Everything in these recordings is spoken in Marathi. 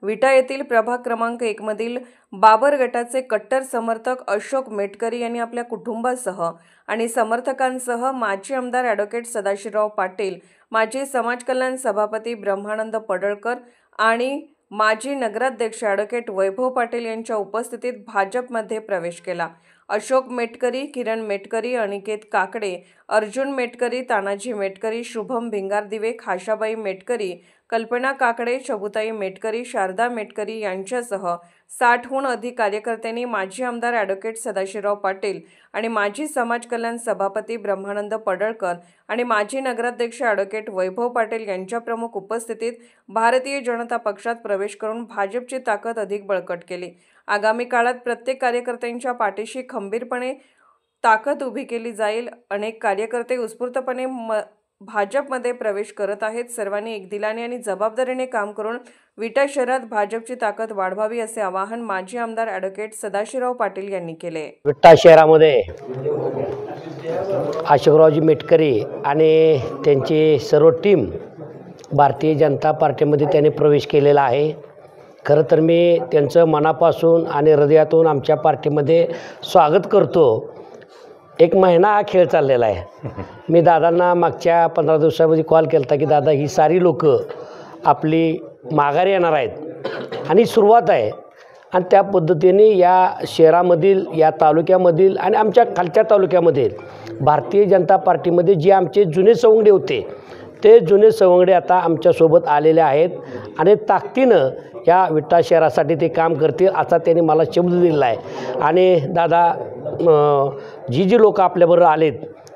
विटा येथील प्रभाग क्रमांक 1 मधील बाबर गटाचे कट्टर समर्थक अशोक मेटकरी यांनी आपल्या कुटुंबासह आणि समर्थकांसह माजी आमदार ॲडव्होकेट सदाशिवराव पाटील, माजी समाज कल्याण सभापती ब्रह्मानंद पडळकर आणि माजी नगराध्यक्ष ॲडव्होकेट वैभव पाटील यांच्या उपस्थितीत भाजपमध्ये प्रवेश केला। अशोक मेटकरी, किरण मेटकरी, अनिकेत काकडे, अर्जुन मेटकरी, तानाजी मेटकरी, शुभम भिंगारदिवे, खाशाबाई मेटकरी, कल्पना काकडे, शबुताई मेटकरी, शारदा मेटकरी यांच्यासह 60हून अधिक कार्यकर्त्यांनी माजी आमदार ॲडव्होकेट सदाशिवराव पाटील आणि माजी समाज कल्याण सभापती ब्रह्मानंद पडळकर आणि माजी नगराध्यक्ष ॲडव्होकेट वैभव पाटील यांच्या प्रमुख उपस्थितीत भारतीय जनता पक्षात प्रवेश करून भाजपची ताकद अधिक बळकट केली। आगामी काळात प्रत्येक कार्यकर्त्यांच्या पाठीशी खंबीरपणे ताकद उभी केली जाईल। अनेक कार्यकर्ते उत्स्फूर्तपणे भाजपमध्ये प्रवेश करत आहेत। सर्वांनी एकदिलाने आणि जबाबदारीने काम करून विटा शहरात भाजपची ताकद वाढवावी असे आवाहन माजी आमदार ॲडव्होकेट सदाशिवराव पाटील यांनी केले। विटा शहरामध्ये अशोकरावजी मेटकरी आणि त्यांची सर्व टीम भारतीय जनता पार्टीमध्ये त्यांनी प्रवेश केलेला आहे। खरं तर मी त्यांचं मनापासून आणि हृदयातून आमच्या पार्टीमध्ये स्वागत करतो। एक महिना हा खेळ चाललेला आहे। मी दादांना मागच्या 15 दिवसामध्ये कॉल केला होता की दादा ही सारी लोक आपली माघारी येणार आहेत आणि सुरुवात आहे आणि त्या पद्धतीने या शहरामधील, या तालुक्यामधील आणि आमच्या खालच्या तालुक्यामधील भारतीय जनता पार्टीमध्ये जे आमचे जुने सवंगडे होते ते जुने सवंगडे आता आमच्यासोबत आलेले आहेत आणि ताकदीनं या विटा शहरासाठी ते काम करतील असा त्यांनी मला शब्द दिला आहे। आणि दादा जी लोक आपल्याबरोबर आलेत,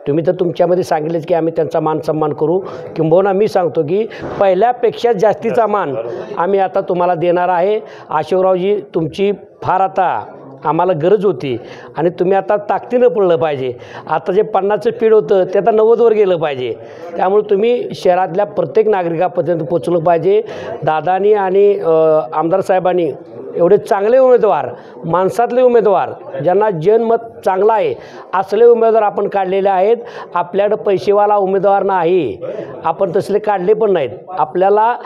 तुम्ही तर तुमच्यामध्ये सांगितलेत की आम्ही त्यांचा मान सन्मान करू, किंबहुना मी सांगतो की पहिल्यापेक्षा जास्तीचा मान आम्ही आता तुम्हाला देणार आहे। अशोकरावजी, तुमची फार आता आम्हाला गरज होती आणि तुम्ही आता ताकदीनं पडलं पाहिजे। आता जे 50चं स्पीड होतं ते आता 90वर गेलं पाहिजे। त्यामुळे तुम्ही शहरातल्या प्रत्येक नागरिकापर्यंत पोचलं पाहिजे। दादानी आणि आमदार साहेबांनी एवढे चांगले उमेदवार, माणसातले उमेदवार, ज्यांना जनमत चांगलं आहे असले उमेदवार आपण काढलेले आहेत। आपल्याकडं पैसेवाला उमेदवार नाही, आपण तसले काढले पण नाहीत। आपल्याला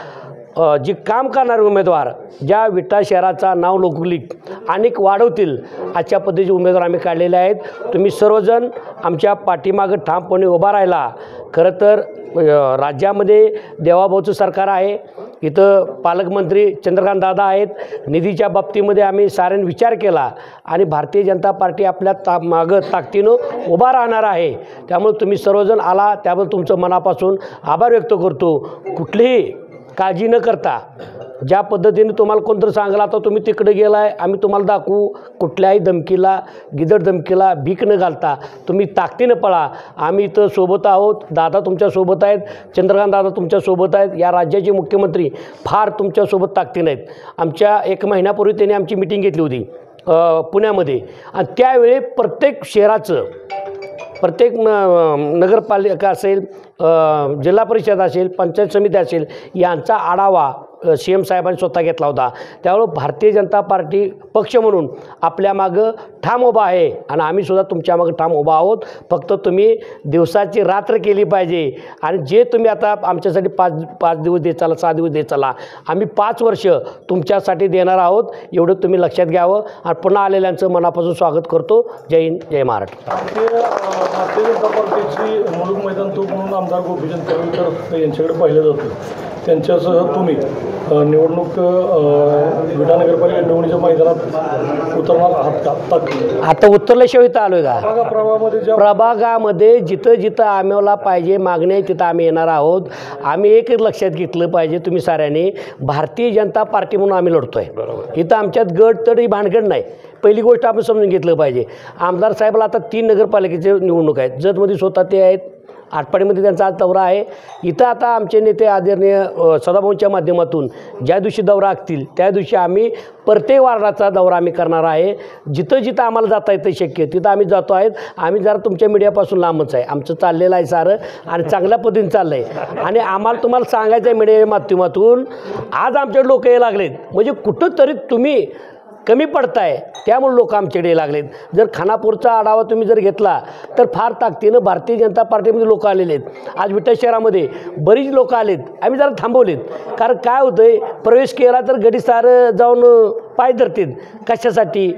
जे काम करणारे उमेदवार, ज्या विटा शहराचा नाव लौकिक अनेक वाढवतील अशा पद्धतीचे उमेदवार आम्ही काढलेले आहेत। तुम्ही सर्वजण आमच्या पाठीमागं ठामपणे उभा राहिला। खरं तर राज्यामध्ये देवाभाऊचं सरकार आहे, इथं पालकमंत्री चंद्रकांत दादा आहेत। निधीच्या बाबतीमध्ये आम्ही साऱ्यांनी विचार केला आणि भारतीय जनता पार्टी आपल्या मागं ताकदीनं उभा राहणार आहे। त्यामुळे तुम्ही सर्वजण आला त्याबद्दल तुमचं मनापासून आभार व्यक्त करतो। कुठलीही काळजी न करता ज्या पद्धतीने तुम्हाला कोणतरी सांगला आता तुम्ही तिकडे गेलाय, आम्ही तुम्हाला दाखवू, कुठल्याही धमकीला, गिदड धमकीला भीक न घालता तुम्ही ताकदीनं पळा। आम्ही इथं सोबत आहोत, दादा तुमच्यासोबत आहेत, चंद्रकांत दादा तुमच्यासोबत आहेत, या राज्याचे मुख्यमंत्री फार तुमच्यासोबत ताकदीनं आहेत। आमच्या 1 महिन्यापूर्वी त्यांनी आमची मिटिंग घेतली होती पुण्यामध्ये आणि त्यावेळी प्रत्येक शहराचं, प्रत्येक नगरपालिका असेल, जिल्हा परिषद असेल, पंचायत समिती असेल, यांचा आढावा CM साहेबांनी स्वतः घेतला होता। त्यामुळे भारतीय जनता पार्टी पक्ष म्हणून आपल्या मागं ठाम उभा आहे आणि आम्ही सुद्धा तुमच्या मागं ठाम उभा आहोत। फक्त तुम्ही दिवसाची रात्र केली पाहिजे आणि जे तुम्ही आता आमच्यासाठी 5 दिवस देत चला, 6 दिवस देत चला, आम्ही 5 वर्ष तुमच्यासाठी देणार आहोत, एवढं तुम्ही लक्षात घ्यावं। आणि पुन्हा आलेल्यांचं मनापासून स्वागत करतो। जय हिंद, जय महाराष्ट्र। भारतीय जनता पार्टीची मुलुक मैदान तो म्हणून आमदार गोपीचंद पडळकर यांच्याकडे पाहिलं जातं। त्यांच्यासह तुम्ही निवडणूक विटा नगरपालिका निवडणुकीच्या मैदानात उतरणार आहात? आता उतरल्याशिवाय इथं आलोय का? प्रभागामध्ये जिथं जिथं आम्हाला पाहिजे मागणी आहे तिथं आम्ही येणार आहोत। आम्ही एकच लक्षात घेतलं पाहिजे तुम्ही साऱ्यांनी, भारतीय जनता पार्टी म्हणून आम्ही लढतोय। इथं आमच्यात गट तरी भानगड नाही। पहिली गोष्ट आपण समजून घेतलं पाहिजे। आमदार साहेबाला आता 3 नगरपालिकेचे निवडणूक आहेत। जतमध्ये स्वतः ते आहेत, आटपाडीमध्ये त्यांचा आज दौरा आहे। इथं आता आमचे नेते आदरणीय सदाभाऊंच्या माध्यमातून ज्या दिवशी दौरा असतील त्या दिवशी आम्ही प्रत्येक वार्डाचा दौरा आम्ही करणार आहे। जिथं जिथं आम्हाला जाता येतं शक्य तिथं आम्ही जातो आहेत। आम्ही जरा तुमच्या मीडियापासून लांबच आहे, आमचं चाललेलं आहे सारं आणि चांगल्या पद्धतीने चाललं आहे। आणि आम्हाला तुम्हाला सांगायचं आहे मीडिया माध्यमातून, आज आमच्याकडे लोक यायला लागलेत म्हणजे कुठंतरी तुम्ही कमी पडत आहे, त्यामुळे लोक आमच्याकडे लागलेत. जर खानापूरचा आढावा तुम्ही जर घेतला तर फार ताकदीनं भारतीय जनता पार्टीमध्ये लोक आलेले आहेत. आज विटा शहरामध्ये बरीच लोक आलेत, आम्ही जरा थांबवलेत. कारण काय होतं आहे, प्रवेश केला तर गडीसार जाऊन पाय धरतील, कशासाठी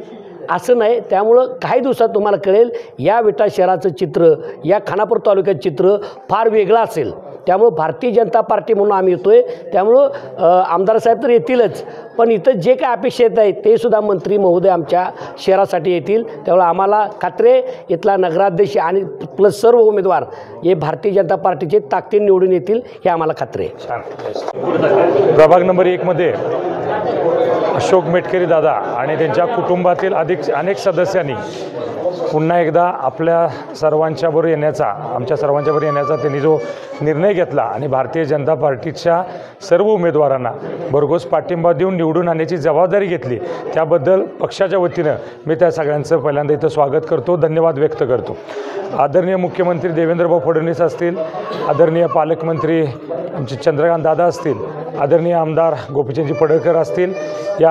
असं नाही. त्यामुळं काही दिवसात तुम्हाला कळेल या विटा शहराचं चित्र, या खानापूर तालुक्याचं चित्र फार वेगळं असेल. त्यामुळं भारतीय जनता पार्टी म्हणून आम्ही येतो आहे. त्यामुळं आमदार साहेब तर येतीलच, पण इथं जे काय अपेक्षित आहे ते सुद्धा मंत्री महोदय आमच्या शहरासाठी येतील. त्यामुळे आम्हाला खात्री इथला नगराध्यक्ष आणि प्लस सर्व उमेदवार हे भारतीय जनता पार्टीचे ताकदीने निवडून येतील, हे आम्हाला खात्री आहे. प्रभाग नंबर 1मध्ये अशोक मेटकरी दादा आणि त्यांच्या कुटुंबातील अनेक सदस्यांनी पुन्हा एकदा आपल्या सर्वांच्याबरोबर येण्याचा, आमच्या सर्वांच्याबरोबर येण्याचा त्यांनी जो निर्णय घेतला आणि भारतीय जनता पार्टीच्या सर्व उमेदवारांना भरघोस पाठिंबा देऊन निवडून आणण्याची जबाबदारी घेतली, त्याबद्दल पक्षाच्या वतीनं मी त्या सगळ्यांचं पहिल्यांदा इथं स्वागत करतो, धन्यवाद व्यक्त करतो. आदरणीय मुख्यमंत्री देवेंद्रभाऊ फडणवीस असतील, आदरणीय पालकमंत्री आमचे चंद्रकांत दादा असतील, आदरणीय आमदार गोपीचंदजी पडळकर असतील, या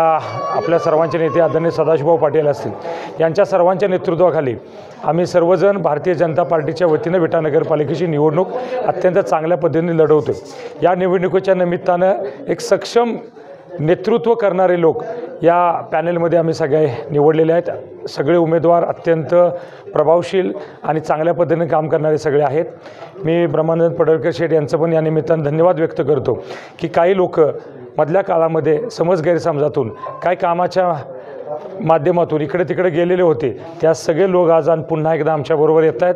आपल्या सर्वांचे नेते आदरणीय सदाशिवभाऊ पाटील असतील, यांच्या सर्वांच्या नेतृत्वाखाली आम्ही सर्वजण भारतीय जनता पार्टीच्या वतीनं विटा नगरपालिकेची निवडणूक अत्यंत चांगल्या पद्धतीने लढवतो. या निवडणुकीच्या निमित्तानं एक सक्षम नेतृत्व करणारे लोक या पॅनेलमध्ये आम्ही सगळे निवडलेले आहेत. सगळे उमेदवार अत्यंत प्रभावशील आणि चांगल्या पद्धतीने काम करणारे सगळे आहेत. मी ब्रह्मानंद पडळकर शेठ यांचं पण या निमित्तानं धन्यवाद व्यक्त करतो की काही लोक मधल्या काळामध्ये समज गैरसमजातून काय कामाच्या माध्यमातून इकडे तिकडे गेलेले होते, त्या सगळे लोक आज पुन्हा एकदा आमच्याबरोबर येत आहेत.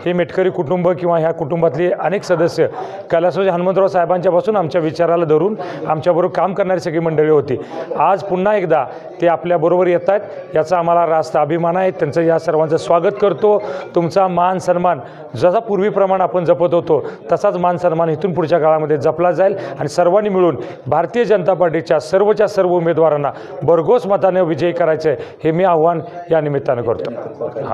हे मेटकरी कुटुंब किंवा ह्या कुटुंबातले अनेक सदस्य कैलासवासी हनुमंतराव साहेबांच्यापासून आमच्या विचाराला धरून आमच्याबरोबर काम करणारी सगळी मंडळी होती. आज पुन्हा एकदा ते आपल्याबरोबर येत आहेत, याचा आम्हाला रास्त अभिमान आहे. त्यांचं या सर्वांचं स्वागत करतो. तुमचा मान सन्मान जसा पूर्वीप्रमाणे आपण जपत होतो तसाच मान सन्मान इथून पुढच्या काळामध्ये जपला जाईल आणि सर्वांनी मिळून भारतीय जनता पार्टीच्या सर्व उमेदवारांना भरघोस मताने विजयी करायचं आहे, हे मी आव्हान या निमित्तानं करतो.